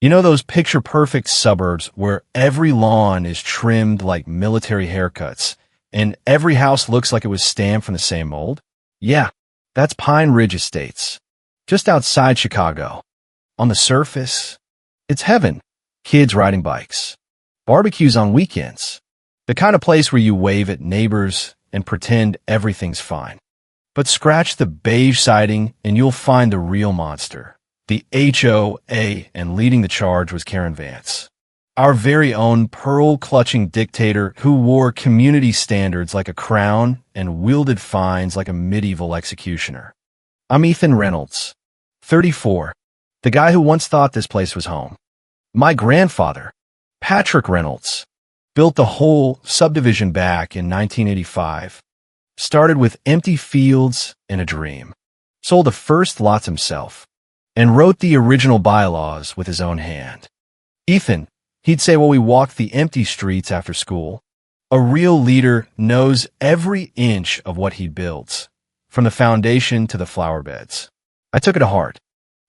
You know those picture-perfect suburbs where every lawn is trimmed like military haircuts and every house looks like it was stamped from the same mold? Yeah, that's Pine Ridge Estates, just outside Chicago. On the surface, it's heaven. Kids riding bikes, barbecues on weekends, the kind of place where you wave at neighbors and pretend everything's fine. But scratch the beige siding and you'll find the real monster. The HOA, and leading the charge was Karen Vance, our very own pearl-clutching dictator who wore community standards like a crown and wielded fines like a medieval executioner. I'm Ethan Reynolds, 34, the guy who once thought this place was home. My grandfather, Patrick Reynolds, built the whole subdivision back in 1985. Started with empty fields and a dream. Sold the first lots himself and wrote the original bylaws with his own hand. Ethan, he'd say while we walked the empty streets after school, a real leader knows every inch of what he builds, from the foundation to the flower beds. I took it to heart.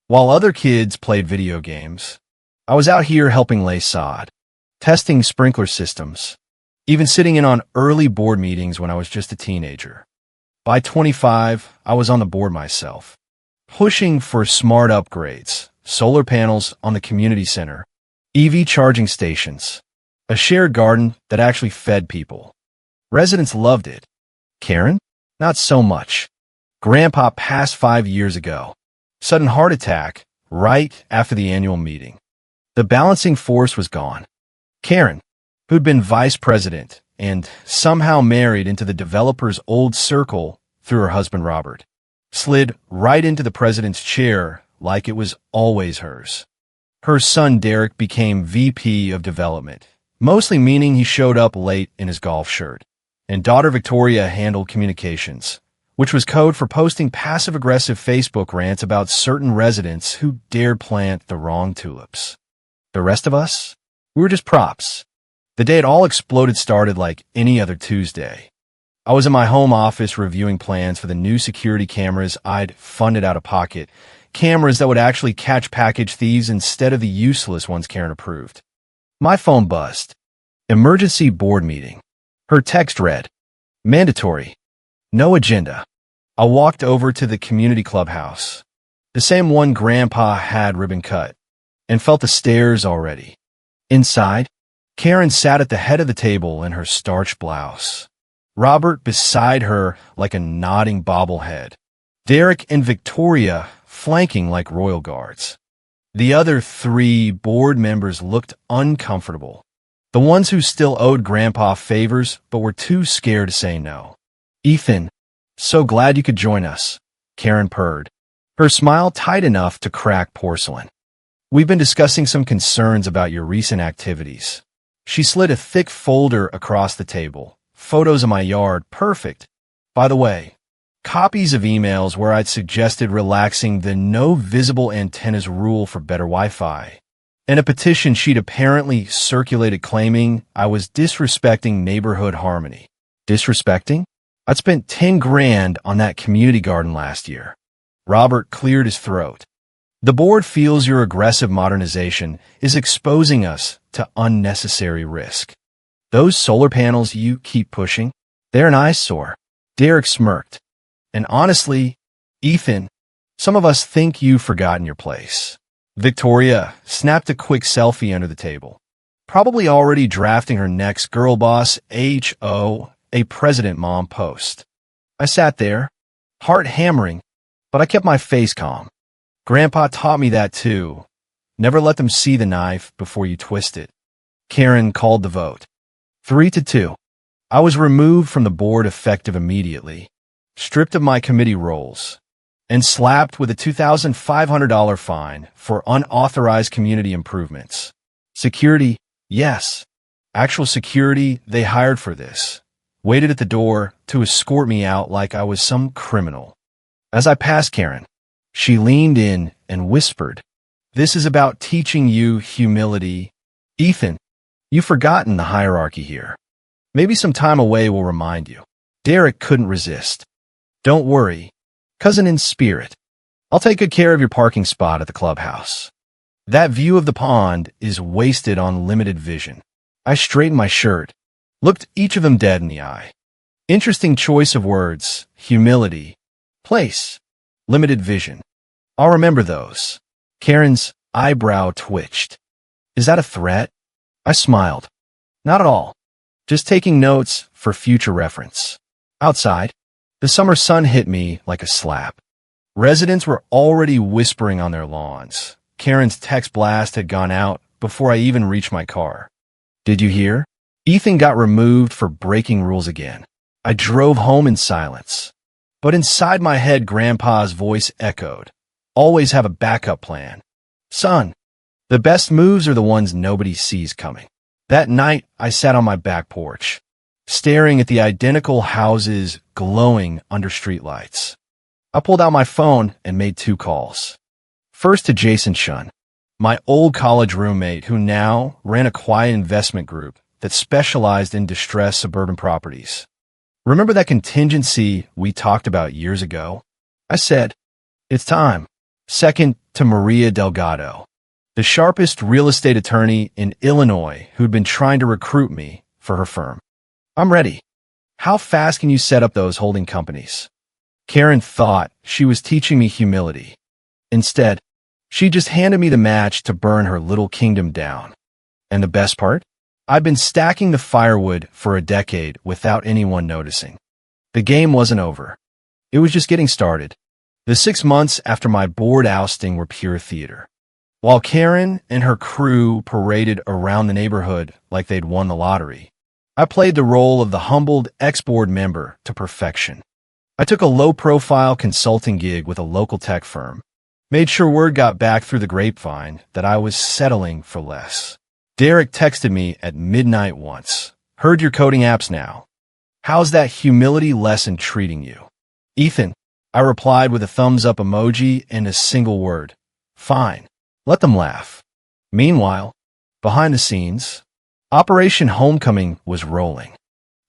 While other kids played video games, I was out here helping lay sod, testing sprinkler systems, even sitting in on early board meetings when I was just a teenager. By 25, I was on the board myself, pushing for smart upgrades, solar panels on the community center, EV charging stations, a shared garden that actually fed people. Residents loved it. Karen? Not so much. Grandpa passed 5 years ago. Sudden heart attack right after the annual meeting. The balancing force was gone. Karen, who'd been vice president and somehow married into the developer's old circle through her husband Robert, slid right into the president's chair like it was always hers. Her son Derek became VP of development, mostly meaning he showed up late in his golf shirt, and daughter Victoria handled communications, which was code for posting passive-aggressive Facebook rants about certain residents who dared plant the wrong tulips. The rest of us? We were just props. The day it all exploded started like any other Tuesday. I was in my home office reviewing plans for the new security cameras I'd funded out of pocket, cameras that would actually catch package thieves instead of the useless ones Karen approved. My phone buzzed. Emergency board meeting. Her text read, mandatory. No agenda. I walked over to the community clubhouse, the same one Grandpa had ribbon cut, and felt the stares already. Inside, Karen sat at the head of the table in her starched blouse. Robert beside her like a nodding bobblehead. Derek and Victoria flanking like royal guards. The other 3 board members looked uncomfortable. The ones who still owed Grandpa favors but were too scared to say no. Ethan, so glad you could join us, Karen purred, her smile tight enough to crack porcelain. We've been discussing some concerns about your recent activities. She slid a thick folder across the table. Photos of my yard, perfect. By the way, copies of emails where I'd suggested relaxing the no visible antennas rule for better Wi-Fi, and a petition she'd apparently circulated claiming I was disrespecting neighborhood harmony. Disrespecting? I'd spent 10 grand on that community garden last year. Robert cleared his throat. The board feels your aggressive modernization is exposing us to unnecessary risk. Those solar panels you keep pushing, they're an eyesore. Derek smirked. And honestly, Ethan, some of us think you've forgotten your place. Victoria snapped a quick selfie under the table, probably already drafting her next girl boss HOA president mom post. I sat there, heart hammering, but I kept my face calm. Grandpa taught me that too. Never let them see the knife before you twist it. Karen called the vote. 3-2. I was removed from the board effective immediately, stripped of my committee roles, and slapped with a $2,500 fine for unauthorized community improvements. Security, yes. Actual security they hired for this. Waited at the door to escort me out like I was some criminal. As I passed Karen, she leaned in and whispered, "This is about teaching you humility. Ethan, you've forgotten the hierarchy here. Maybe some time away will remind you." Derek couldn't resist. "Don't worry, cousin in spirit. I'll take good care of your parking spot at the clubhouse." That view of the pond is wasted on limited vision. I straightened my shirt, looked each of them dead in the eye. Interesting choice of words: humility, place, limited vision. I'll remember those. Karen's eyebrow twitched. Is that a threat? I smiled. Not at all. Just taking notes for future reference. Outside, the summer sun hit me like a slap. Residents were already whispering on their lawns. Karen's text blast had gone out before I even reached my car. Did you hear? Ethan got removed for breaking rules again. I drove home in silence. But inside my head, Grandpa's voice echoed. Always have a backup plan. Son, the best moves are the ones nobody sees coming. That night, I sat on my back porch, staring at the identical houses glowing under streetlights. I pulled out my phone and made 2 calls. First to Jason Shun, my old college roommate who now ran a quiet investment group that specialized in distressed suburban properties. Remember that contingency we talked about years ago? I said, it's time. Second to Maria Delgado, the sharpest real estate attorney in Illinois who'd been trying to recruit me for her firm. I'm ready. How fast can you set up those holding companies? Karen thought she was teaching me humility. Instead, she just handed me the match to burn her little kingdom down. And the best part? I've been stacking the firewood for a decade without anyone noticing. The game wasn't over. It was just getting started. The 6 months after my board ousting were pure theater. While Karen and her crew paraded around the neighborhood like they'd won the lottery, I played the role of the humbled ex-board member to perfection. I took a low-profile consulting gig with a local tech firm, made sure word got back through the grapevine that I was settling for less. Derek texted me at midnight once. Heard you're coding apps now. How's that humility lesson treating you? Ethan, I replied with a thumbs-up emoji and a single word. Fine. Let them laugh. Meanwhile, behind the scenes, Operation Homecoming was rolling.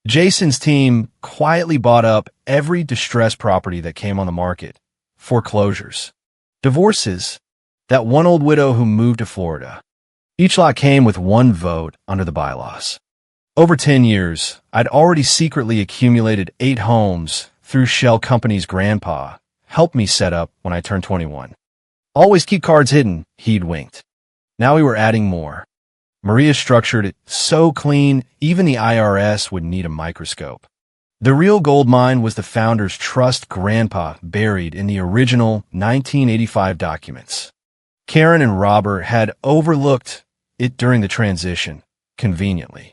Jason's team quietly bought up every distressed property that came on the market. Foreclosures. Divorces. That one old widow who moved to Florida. Each lot came with 1 vote under the bylaws. Over 10 years, I'd already secretly accumulated 8 homes through shell companies Grandpa helped me set up when I turned 21. Always keep cards hidden, he'd winked. Now we were adding more. Maria structured it so clean, even the IRS would need a microscope. The real gold mine was the founder's trust Grandpa buried in the original 1985 documents. Karen and Robert had overlooked it during the transition, conveniently.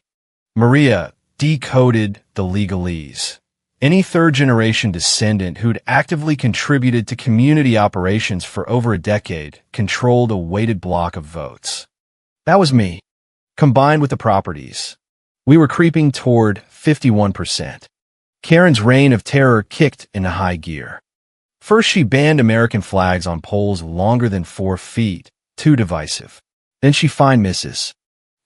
Maria decoded the legalese. Any third-generation descendant who'd actively contributed to community operations for over a decade controlled a weighted block of votes. That was me, combined with the properties. We were creeping toward 51%. Karen's reign of terror kicked into high gear. First, she banned American flags on poles longer than 4 feet, too divisive. Then she fined Mrs.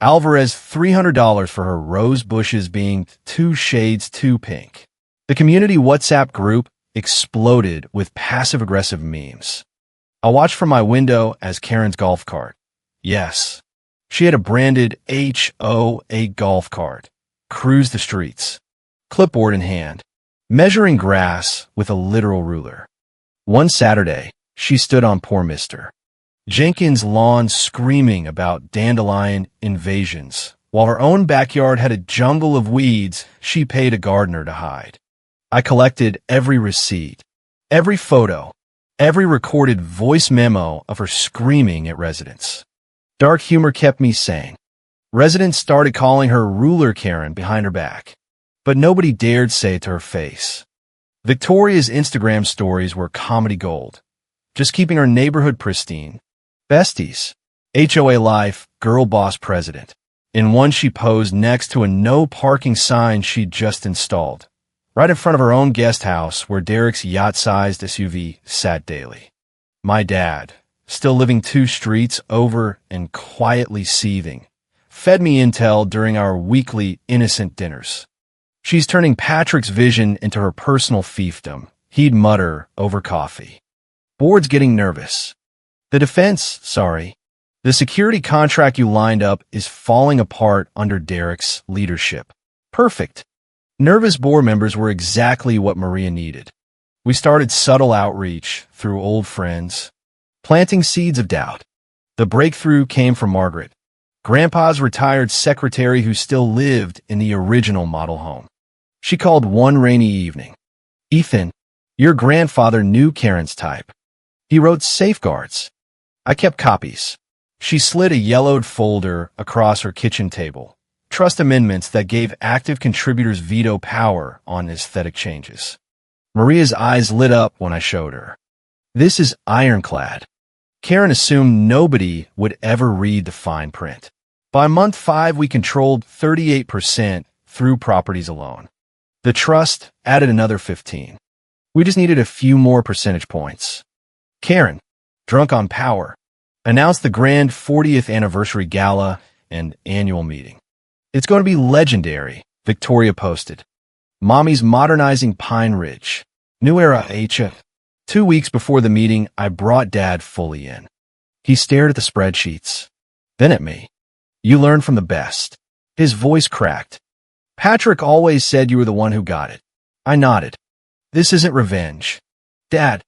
Alvarez $300 for her rose bushes being 2 shades too pink. The community WhatsApp group exploded with passive-aggressive memes. I watched from my window as Karen's golf cart. Yes, she had a branded HOA golf cart. Cruised the streets, clipboard in hand, measuring grass with a literal ruler. One Saturday, she stood on poor Mr. Jenkins' lawn screaming about dandelion invasions, while her own backyard had a jungle of weeds she paid a gardener to hide. I collected every receipt, every photo, every recorded voice memo of her screaming at residents. Dark humor kept me sane. Residents started calling her Ruler Karen behind her back, but nobody dared say it to her face. Victoria's Instagram stories were comedy gold, just keeping her neighborhood pristine. Besties, HOA Life, girl boss president. In one, she posed next to a no parking sign she'd just installed, right in front of her own guest house where Derek's yacht-sized SUV sat daily. My dad, still living 2 streets over and quietly seething, fed me intel during our weekly innocent dinners. She's turning Patrick's vision into her personal fiefdom, he'd mutter over coffee. Board's getting nervous. The defense, sorry. The security contract you lined up is falling apart under Derek's leadership. Perfect. Nervous board members were exactly what Maria needed. We started subtle outreach through old friends, planting seeds of doubt. The breakthrough came from Margaret, Grandpa's retired secretary who still lived in the original model home. She called one rainy evening. "Ethan, your grandfather knew Karen's type. He wrote safeguards." I kept copies. She slid a yellowed folder across her kitchen table. Trust amendments that gave active contributors veto power on aesthetic changes. Maria's eyes lit up when I showed her. This is ironclad. Karen assumed nobody would ever read the fine print. By month 5, we controlled 38% through properties alone. The trust added another 15. We just needed a few more percentage points. Karen, drunk on power, announced the grand 40th anniversary gala and annual meeting. "It's going to be legendary," Victoria posted. "Mommy's modernizing Pine Ridge. New era, HOA." 2 weeks before the meeting, I brought Dad fully in. He stared at the spreadsheets, then at me. "You learn from the best." His voice cracked. "Patrick always said you were the one who got it." I nodded. "This isn't revenge, Dad.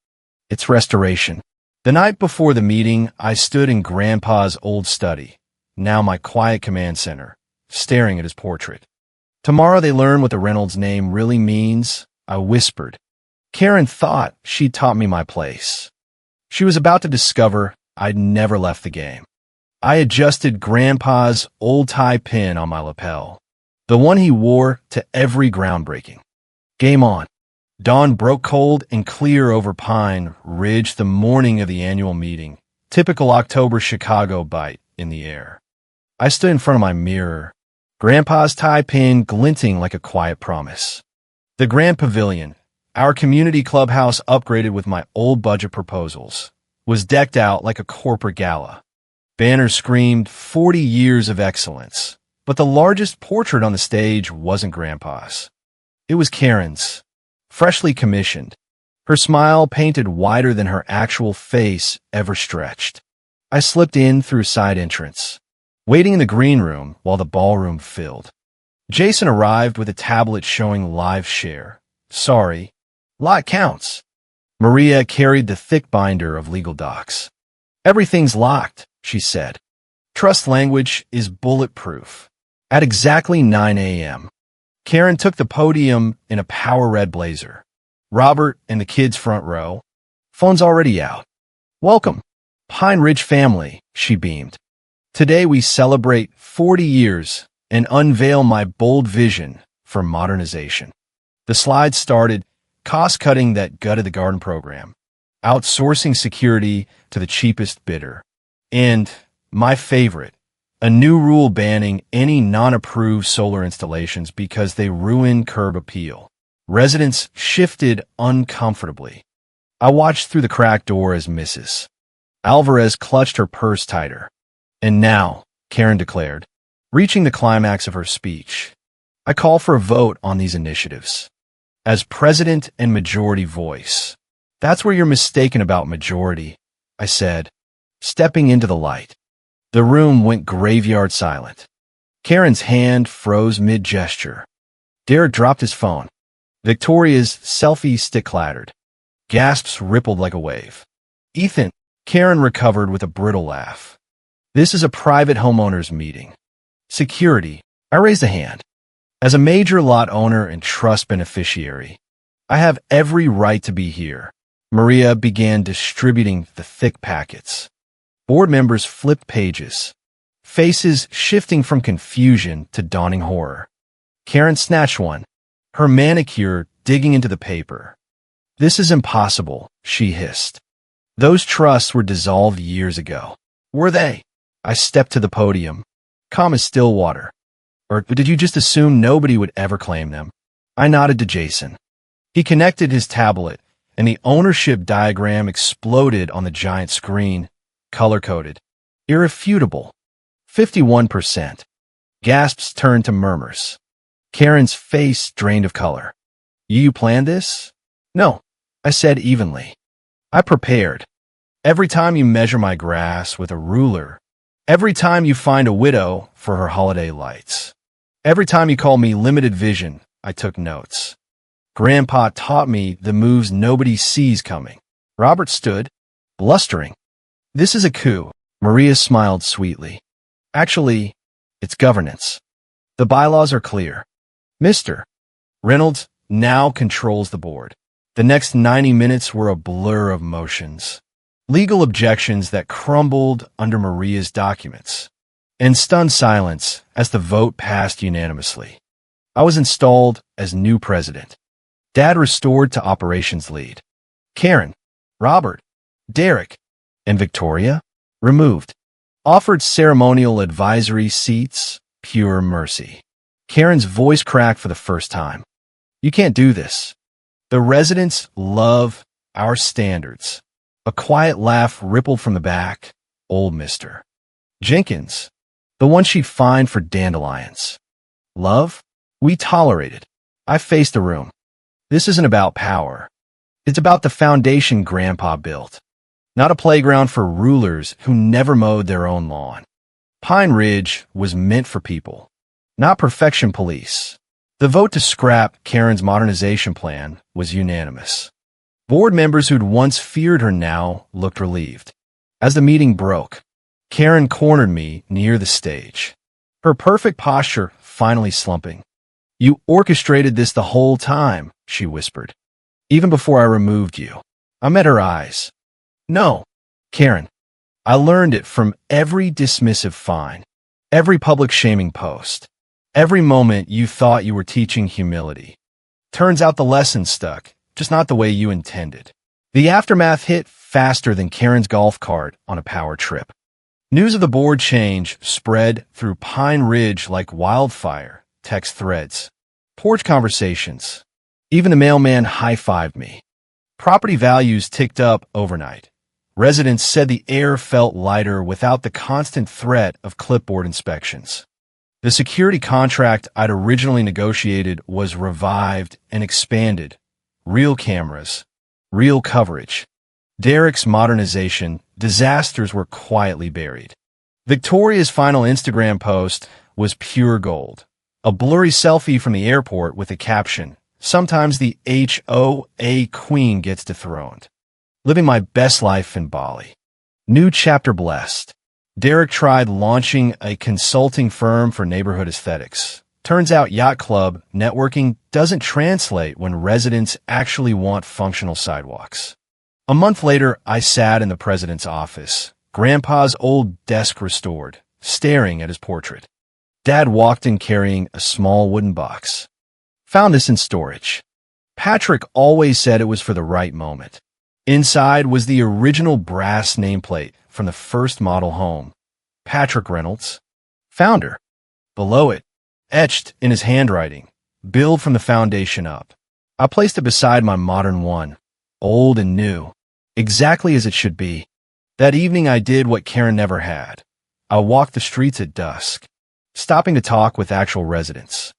It's restoration." The night before the meeting, I stood in Grandpa's old study, now my quiet command center, staring at his portrait. "Tomorrow they learn what the Reynolds name really means," I whispered. Karen thought she'd taught me my place. She was about to discover I'd never left the game. I adjusted Grandpa's old tie pin on my lapel, the one he wore to every groundbreaking. Game on. Dawn broke cold and clear over Pine Ridge the morning of the annual meeting, typical October Chicago bite in the air. I stood in front of my mirror, Grandpa's tie pin glinting like a quiet promise. The Grand Pavilion, our community clubhouse upgraded with my old budget proposals, was decked out like a corporate gala. Banners screamed 40 years of excellence, but the largest portrait on the stage wasn't Grandpa's. It was Karen's, freshly commissioned, her smile painted wider than her actual face ever stretched. I slipped in through a side entrance, waiting in the green room while the ballroom filled. Jason arrived with a tablet showing live share. "Sorry, lot counts." Maria carried the thick binder of legal docs. "Everything's locked," she said. "Trust language is bulletproof." At exactly 9 a.m., Karen took the podium in a power red blazer. Robert in the kids' front row. "Phone's already out." "Welcome, Pine Ridge family," she beamed. "Today we celebrate 40 years and unveil my bold vision for modernization." The slides started, cost-cutting that gutted the garden program, outsourcing security to the cheapest bidder, and, my favorite, a new rule banning any non-approved solar installations because they ruin curb appeal. Residents shifted uncomfortably. I watched through the cracked door as Mrs. Alvarez clutched her purse tighter. "And now," Karen declared, reaching the climax of her speech, "I call for a vote on these initiatives. As president and majority voice." "That's where you're mistaken about majority," I said, stepping into the light. The room went graveyard silent. Karen's hand froze mid-gesture. Derek dropped his phone. Victoria's selfie stick clattered. Gasps rippled like a wave. "Ethan," Karen recovered with a brittle laugh. "This is a private homeowners meeting. Security." I raised a hand. As a major lot owner and trust beneficiary, I have every right to be here. Maria began distributing the thick packets. Board members flipped pages, faces shifting from confusion to dawning horror. Karen snatched one, her manicure digging into the paper. "This is impossible," she hissed. "Those trusts were dissolved years ago." "Were they?" I stepped to the podium, calm as still water. "Or did you just assume nobody would ever claim them?" I nodded to Jason. He connected his tablet, and the ownership diagram exploded on the giant screen, color-coded. Irrefutable. 51%. Gasps turned to murmurs. Karen's face drained of color. "You planned this?" "No," I said evenly. "I prepared. Every time you measure my grass with a ruler, Every time you find a widow for her holiday lights. Every time you call me limited vision, I took notes. Grandpa taught me the moves nobody sees coming. Robert stood, blustering. This is a coup. Maria smiled sweetly. Actually, it's governance. The bylaws are clear. Mr. Reynolds now controls the board. The next 90 minutes were a blur of motions. Legal objections that crumbled under Maria's documents. And stunned silence as the vote passed unanimously. I was installed as new president. Dad restored to operations lead. Karen, Robert, Derek, and Victoria removed. Offered ceremonial advisory seats, pure mercy. Karen's voice cracked for the first time. You can't do this. The residents love our standards. A quiet laugh rippled from the back. Old Mr. Jenkins, the one she'd fined for dandelions. Love? We tolerated. I faced the room. This isn't about power. It's about the foundation Grandpa built. Not a playground for rulers who never mowed their own lawn. Pine Ridge was meant for people, not perfection police. The vote to scrap Karen's modernization plan was unanimous. Board members who'd once feared her now looked relieved. As the meeting broke, Karen cornered me near the stage, her perfect posture finally slumping. You orchestrated this the whole time, she whispered. Even before I removed you. I met her eyes. No, Karen. I learned it from every dismissive fine, every public shaming post, every moment you thought you were teaching humility. Turns out the lesson stuck, just not the way you intended. The aftermath hit faster than Karen's golf cart on a power trip. News of the board change spread through Pine Ridge like wildfire, text threads, porch conversations. Even the mailman high-fived me. Property values ticked up overnight. Residents said the air felt lighter without the constant threat of clipboard inspections. The security contract I'd originally negotiated was revived and expanded. Real cameras, real coverage. Derek's modernization disasters were quietly buried. Victoria's final Instagram post was pure gold. A blurry selfie from the airport with a caption, "Sometimes the HOA Queen gets dethroned. Living my best life in Bali." New chapter blessed. Derek tried launching a consulting firm for neighborhood aesthetics. Turns out yacht club networking doesn't translate when residents actually want functional sidewalks. A month later, I sat in the president's office, Grandpa's old desk restored, staring at his portrait. Dad walked in carrying a small wooden box. Found this in storage. Patrick always said it was for the right moment. Inside was the original brass nameplate from the first model home. Patrick Reynolds, founder. Below it, etched in his handwriting, build from the foundation up. I placed it beside my modern one, old and new, exactly as it should be. That evening I did what Karen never had. I walked the streets at dusk, stopping to talk with actual residents.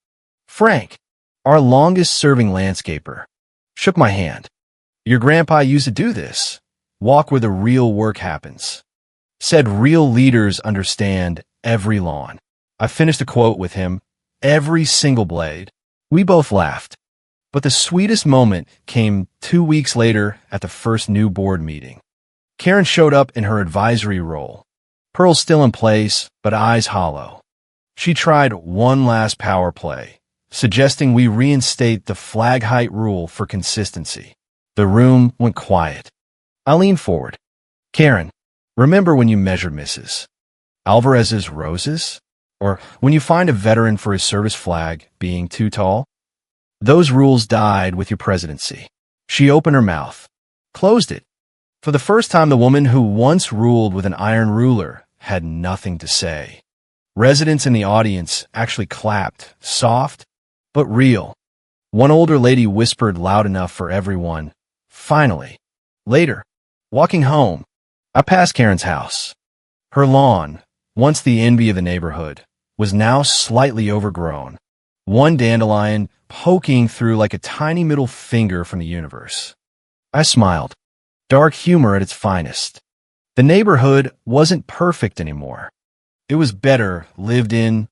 Frank, our longest-serving landscaper, shook my hand. Your grandpa used to do this. Walk where the real work happens. Said real leaders understand every lawn. I finished a quote with him. Every single blade. We both laughed. But the sweetest moment came 2 weeks later at the first new board meeting. Karen showed up in her advisory role. Pearls still in place, but eyes hollow. She tried one last power play, suggesting we reinstate the flag height rule for consistency. The room went quiet. I leaned forward. Karen, remember when you measured Mrs. Alvarez's roses? Or when you find a veteran for his service flag being too tall? Those rules died with your presidency. She opened her mouth, closed it. For the first time, the woman who once ruled with an iron ruler had nothing to say. Residents in the audience actually clapped, soft but real. One older lady whispered loud enough for everyone, "Finally." Later, walking home, I passed Karen's house. Her lawn, once the envy of the neighborhood, was now slightly overgrown, one dandelion poking through like a tiny middle finger from the universe. I smiled, dark humor at its finest. The neighborhood wasn't perfect anymore, It was better, lived in,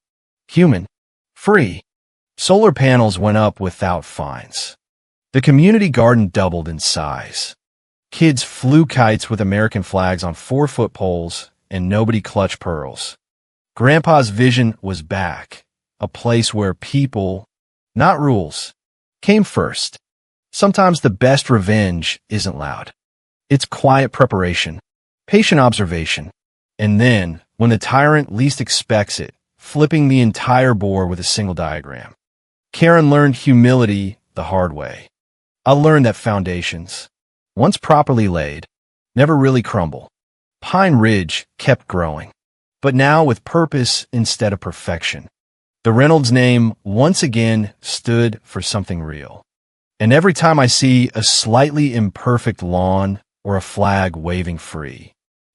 human, free. Solar panels went up without fines. The community garden doubled in size. Kids flew kites with American flags on 4-foot poles, and nobody clutched pearls. Grandpa's vision was back, a place where people, not rules, came first. Sometimes the best revenge isn't loud. It's quiet preparation, patient observation, and then, when the tyrant least expects it, flipping the entire board with a single diagram. Karen learned humility the hard way. I learned that foundations, once properly laid, never really crumble. Pine Ridge kept growing, but now with purpose instead of perfection. The Reynolds name once again stood for something real. And every time I see a slightly imperfect lawn or a flag waving free,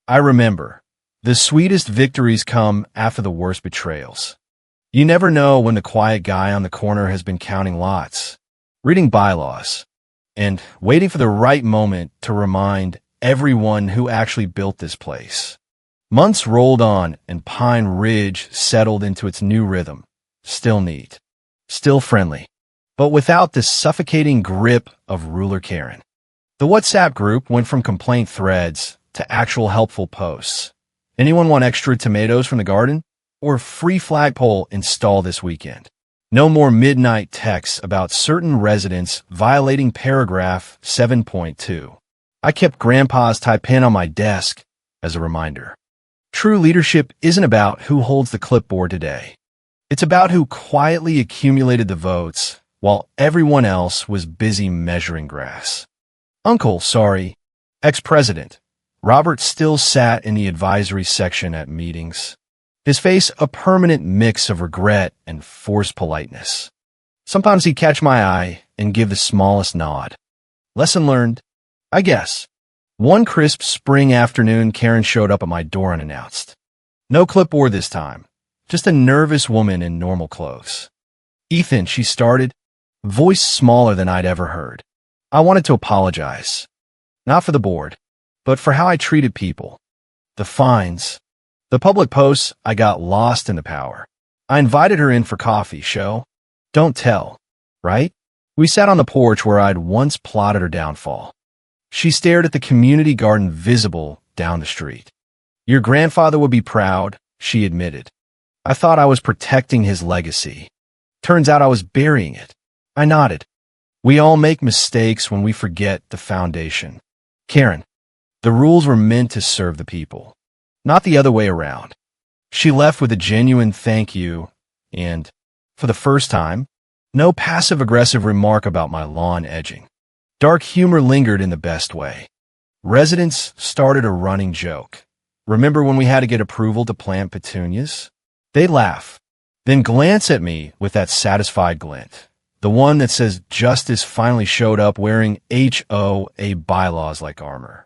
I remember, the sweetest victories come after the worst betrayals. You never know when the quiet guy on the corner has been counting lots, reading bylaws, and waiting for the right moment to remind everyone who actually built this place. Months rolled on and Pine Ridge settled into its new rhythm, still neat, still friendly, but without the suffocating grip of ruler Karen. The WhatsApp group went from complaint threads to actual helpful posts. Anyone want extra tomatoes from the garden? Or free flagpole installed this weekend? No more midnight texts about certain residents violating paragraph 7.2. I kept Grandpa's tie pin on my desk as a reminder. True leadership isn't about who holds the clipboard today. It's about who quietly accumulated the votes while everyone else was busy measuring grass. Ex-president, Robert still sat in the advisory section at meetings, his face a permanent mix of regret and forced politeness. Sometimes he'd catch my eye and give the smallest nod. Lesson learned, I guess. One crisp spring afternoon, Karen showed up at my door unannounced. No clipboard this time, just a nervous woman in normal clothes. Ethan, she started, voice smaller than I'd ever heard. I wanted to apologize, not for the board, but for how I treated people. The fines, the public posts, I got lost in the power. I invited her in for coffee, show, don't tell, right? We sat on the porch where I'd once plotted her downfall. She stared at the community garden visible down the street. Your grandfather would be proud, she admitted. I thought I was protecting his legacy. Turns out I was burying it. I nodded. We all make mistakes when we forget the foundation. Karen, the rules were meant to serve the people, not the other way around. She left with a genuine thank you and, for the first time, no passive-aggressive remark about my lawn edging. Dark humor lingered in the best way. Residents started a running joke. Remember when we had to get approval to plant petunias? They laugh, then glance at me with that satisfied glint. The one that says justice finally showed up wearing HOA bylaws like armor.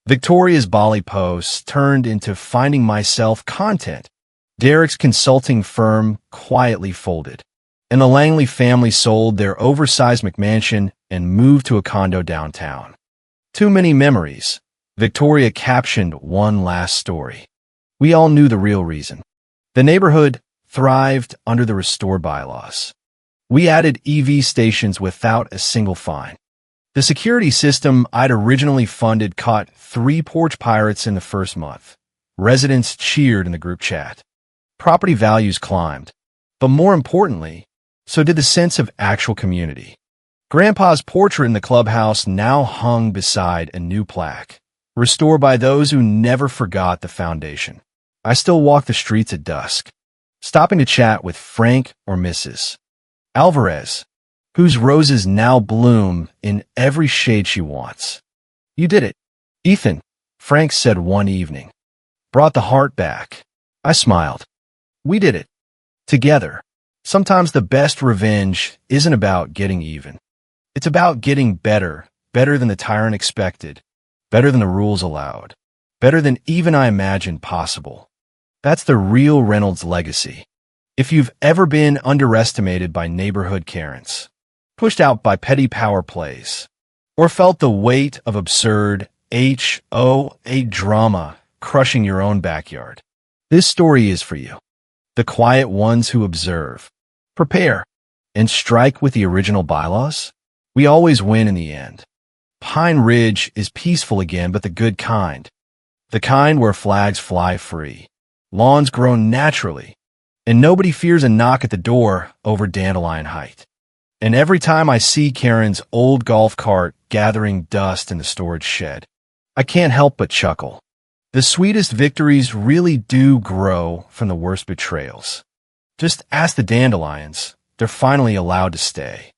Victoria's Bali posts turned into finding myself content. Derek's consulting firm quietly folded, and the Langley family sold their oversized McMansion and moved to a condo downtown. Too many memories. Victoria captioned one last story. We all knew the real reason. The neighborhood thrived under the restored bylaws. We added EV stations without a single fine. The security system I'd originally funded caught 3 porch pirates in the first month. Residents cheered in the group chat. Property values climbed. But more importantly, so did the sense of actual community. Grandpa's portrait in the clubhouse now hung beside a new plaque, restored by those who never forgot the foundation. I still walk the streets at dusk, stopping to chat with Frank or Mrs. Alvarez, whose roses now bloom in every shade she wants. You did it, Ethan, Frank said one evening. Brought the heart back. I smiled. We did it. Together. Sometimes the best revenge isn't about getting even. It's about getting better, better than the tyrant expected, better than the rules allowed, better than even I imagined possible. That's the real Reynolds legacy. If you've ever been underestimated by neighborhood Karens, pushed out by petty power plays, or felt the weight of absurd HOA drama crushing your own backyard, This story is for you, the quiet ones who observe, prepare, and strike with the original bylaws. We always win in the end. Pine Ridge is peaceful again, but the good kind. The kind where flags fly free, lawns grow naturally, and nobody fears a knock at the door over dandelion height. And every time I see Karen's old golf cart gathering dust in the storage shed, I can't help but chuckle. The sweetest victories really do grow from the worst betrayals. Just ask the dandelions. They're finally allowed to stay.